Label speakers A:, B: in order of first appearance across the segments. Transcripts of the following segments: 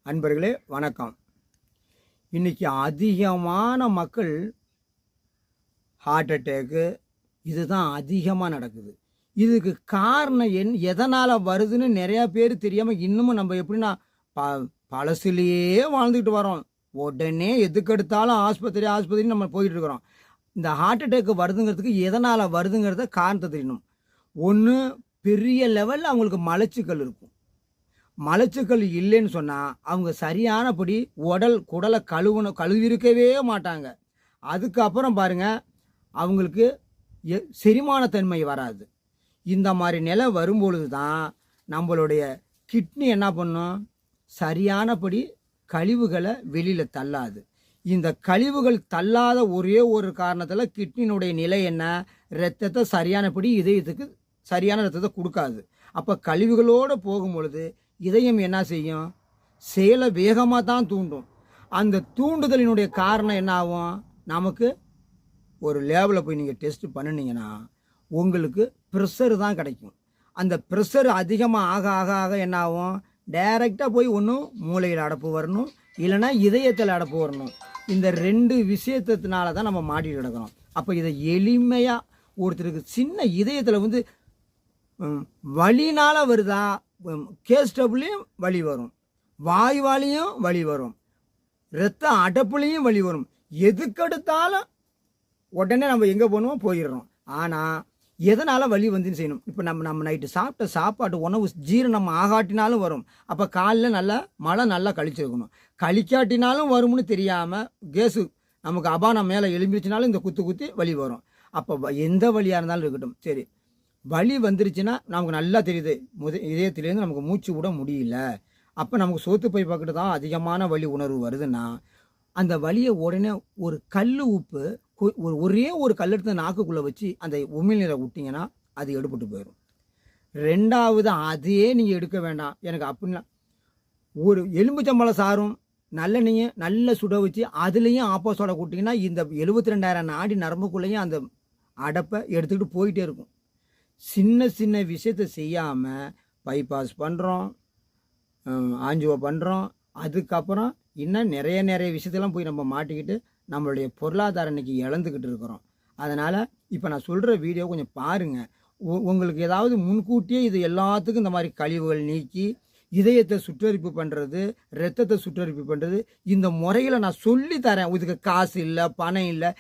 A: அன்பர்களே வணக்கம். இன்றைக்கி அதிகமான மக்கள் ஹார்ட் அட்டேக்கு இதுதான் அதிகமாக நடக்குது. இதுக்கு காரணம் எதனால் வருதுன்னு நிறையா பேர் தெரியாமல் இன்னமும் நம்ம எப்படின்னா பழசுலேயே வாழ்ந்துக்கிட்டு வரோம். உடனே எதுக்கெடுத்தாலும் ஆஸ்பத்திரி நம்ம போயிட்டு இருக்கிறோம். இந்த ஹார்ட் அட்டேக்கு வருதுங்கிறதுக்கு எதனால் வருதுங்கிறத காரணத்தை தெரியணும். ஒன்று, பெரிய லெவலில் அவங்களுக்கு மலச்சிக்கல் இருக்கும். மலச்சிக்கல் இல்லைன்னு சொன்னால் அவங்க சரியானபடி குடலை கழுவிருக்கவே மாட்டாங்க. அதுக்கப்புறம் பாருங்கள், அவங்களுக்கு செரிமானத்தன்மை வராது. இந்த மாதிரி நிலை வரும்பொழுது தான் நம்மளுடைய கிட்னி என்ன பண்ணும், சரியானபடி கழிவுகளை வெளியில் தள்ளாது. இந்த கழிவுகள் தள்ளாத ஒரே ஒரு காரணத்தில் கிட்னியினுடைய நிலை என்ன, இரத்தத்தை சரியானபடி இதயத்துக்கு சரியான இரத்தத்தை கொடுக்காது. அப்போ கழிவுகளோடு போகும்பொழுது இதயம் என்ன செய்யும், செயலை வேகமாக தான் தூண்டும். அந்த தூண்டுதலினுடைய காரணம் என்ன ஆகும், நமக்கு ஒரு லேபில் போய் நீங்கள் டெஸ்ட் பண்ணினீங்கன்னா உங்களுக்கு ப்ரெஷர் தான் கிடைக்கும். அந்த ப்ரெஷர் அதிகமாக ஆக ஆக ஆக என்ன ஆகும், டைரெக்டாக போய் ஒன்றும் மூளையில் அடப்பு வரணும், இல்லைன்னா இதயத்தில் அடப்பு வரணும். இந்த ரெண்டு விஷயத்தினால தான் நம்ம மாட்டிட்டு கிடக்கிறோம். அப்போ இதை எளிமையாக ஒருத்தருக்கு சின்ன இதயத்தில் வலினால் வருதா, கேஸ்டபுளையும் வலி வரும், வாய்வாலையும் வலி வரும், இரத்த அடப்புலையும் வலி வரும். எதுக்கெடுத்தாலும் உடனே நம்ம எங்கே போகணுமோ போயிடுறோம். ஆனால் எதனால் வலி வந்துன்னு செய்யணும். இப்போ நம்ம நைட்டு சாப்பிட்ட சாப்பாட்டு உணவு ஜீரணம் ஆகாட்டினாலும் வரும். அப்போ காலையில் மழை நல்லா கழிச்சிருக்கணும். கழிக்காட்டினாலும் வரும்னு தெரியாமல் கேஸு நமக்கு அபானம் மேலே எழும்பிடுச்சினாலும் இந்த குத்தி வலி வரும். அப்போ எந்த வலியாக இருந்தாலும் இருக்கட்டும், சரி, வலி வந்துருச்சுன்னா நமக்கு நல்லா தெரியுது, இதயத்திலேருந்து நமக்கு மூச்சு விட முடியல, அப்போ நமக்கு சோத்து பை பக்கத்து தான் அதிகமான வலி உணர்வு வருதுன்னா அந்த வலியை உடனே ஒரு கல் உப்பு ஒரே ஒரு கல் எடுத்து நாக்குக்குள்ளே வச்சு அந்த உமிழ்நீரை விட்டிங்கன்னா அது எடுபட்டு போயிடும். ரெண்டாவது, அதையே நீங்கள் எடுக்க வேண்டாம் எனக்கு அப்படின்னா, ஒரு எலும்புச்சம்பழம் சாரும் நல்லெண்ணெயை நல்ல சுட வச்சு அதுலேயும் ஆப்போசோட கூட்டிங்கன்னா இந்த 72,000 நாடி நரம்புக்குள்ளேயும் அந்த அடப்பை எடுத்துக்கிட்டு போயிட்டே இருக்கும். சின்ன சின்ன விஷயத்தை செய்யாமல் பைபாஸ் பண்ணுறோம், ஆஞ்சியோ பண்ணுறோம், அதுக்கப்புறம் இன்னும் நிறைய விஷயத்தெல்லாம் போய் நம்ம மாட்டிக்கிட்டு நம்மளுடைய பொருளாதாரம் இன்றைக்கி இழந்துக்கிட்டு இருக்கிறோம். அதனால் இப்போ நான் சொல்கிற வீடியோ கொஞ்சம் பாருங்கள். உங்களுக்கு ஏதாவது முன்கூட்டியே இது எல்லாத்துக்கும் இந்த மாதிரி கழிவுகள் நீக்கி இதயத்தை சுற்றறிப்பு பண்ணுறது, இரத்தத்தை சுற்றறிப்பு பண்ணுறது, இந்த முறையில் நான் சொல்லி தரேன். இதுக்கு காசு இல்லை, பணம் இல்லை,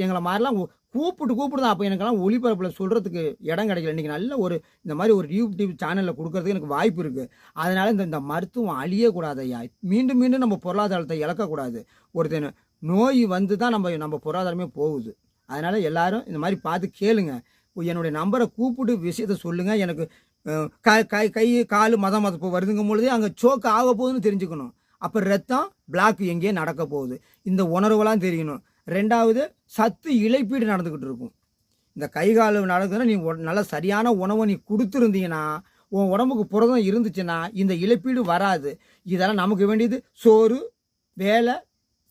A: எங்களை மாதிரிலாம் கூப்பிட்டு தான். அப்போ எனக்கெல்லாம் ஒளிபரப்பில் சொல்கிறதுக்கு இடம் கிடைக்கல. இன்றைக்கி நல்ல இந்த மாதிரி ஒரு யூடியூப் சேனலில் கொடுக்கறதுக்கு எனக்கு வாய்ப்பு இருக்குது. அதனால் இந்த மருத்துவம் அழியக்கூடாது ஐயா. மீண்டும் நம்ம பொருளாதாரத்தை இழக்கக்கூடாது. ஒருத்தன் நோய் வந்து தான் நம்ம பொருளாதாரமே போகுது. அதனால் எல்லாரும் இந்த மாதிரி பார்த்து கேளுங்க. என்னுடைய நம்பரை கூப்பிட்டு விஷயத்தை சொல்லுங்கள். எனக்கு கை கால் மதப்பு வருதுங்கும் பொழுதே அங்கே சோக்கு ஆக போகுதுன்னு தெரிஞ்சுக்கணும். அப்போ ரத்தம் பிளாக் எங்கேயே நடக்க போகுது, இந்த உணர்வுலாம் தெரியணும். ரெண்டாவது, சத்து இழப்பீடு நடந்துக்கிட்டு இருக்கும். இந்த கை கால் நடக்குதுன்னா நீ நல்ல சரியான உணவை நீ கொடுத்துருந்தீங்கன்னா, உன் உடம்புக்கு புரதம் இருந்துச்சுன்னா இந்த இழப்பீடு வராது. இதெல்லாம் நமக்கு வேண்டியது சோறு, வேலை,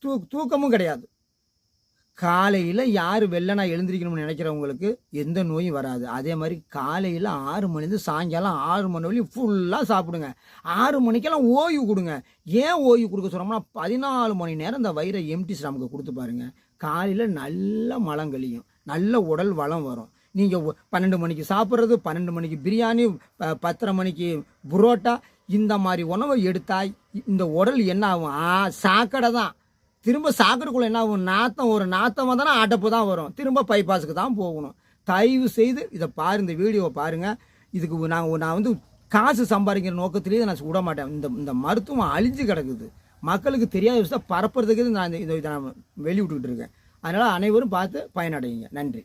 A: தூக்கமும் கிடையாது. காலையில் யார் வெள்ளனா எழுந்திரிக்கணும்னு நினைக்கிறவங்களுக்கு எந்த நோயும் வராது. அதே மாதிரி காலையில் 6 மணிலேருந்து சாயங்காலம் 6 மணி வரையும் ஃபுல்லாக சாப்பிடுங்க. 6 மணிக்கெல்லாம் ஓய்வு கொடுங்க. ஏன் ஓய்வு கொடுக்க சொல்கிறோம்னா 14 மணி நேரம் இந்த வயிறை எம்டிஸ் நமக்கு கொடுத்து பாருங்கள். காலையில் நல்ல மலம் கழியும், நல்ல உடல் வளம் வரும். நீங்கள் 12 மணிக்கு சாப்பிட்றது, 12 மணிக்கு பிரியாணி, 10:30 மணிக்கு புரோட்டா, இந்த மாதிரி உணவை எடுத்தால் இந்த உடல் என்ன ஆகும், சாக்கடை தான். திரும்ப சாக்கடைக்குள்ளே என்ன ஆகும், ஒரு நாத்தம் வந்தால் அடப்பு தான் வரும், திரும்ப பைபாஸுக்கு தான் போகணும். தயவு செய்து இதை இந்த வீடியோவை பாருங்கள். இதுக்கு நான் காசு சம்பாதிக்கிற நோக்கத்திலேயே நான் விட மாட்டேன். இந்த மருத்துவம் அழிஞ்சு கிடக்குது. மக்களுக்கு தெரியாத விஷயத்தை பரப்புறதுக்கு இதை நான் வெளியிட்டுக்கிட்டு இருக்கேன். அதனால் அனைவரும் பார்த்து பயனடையுங்க. நன்றி.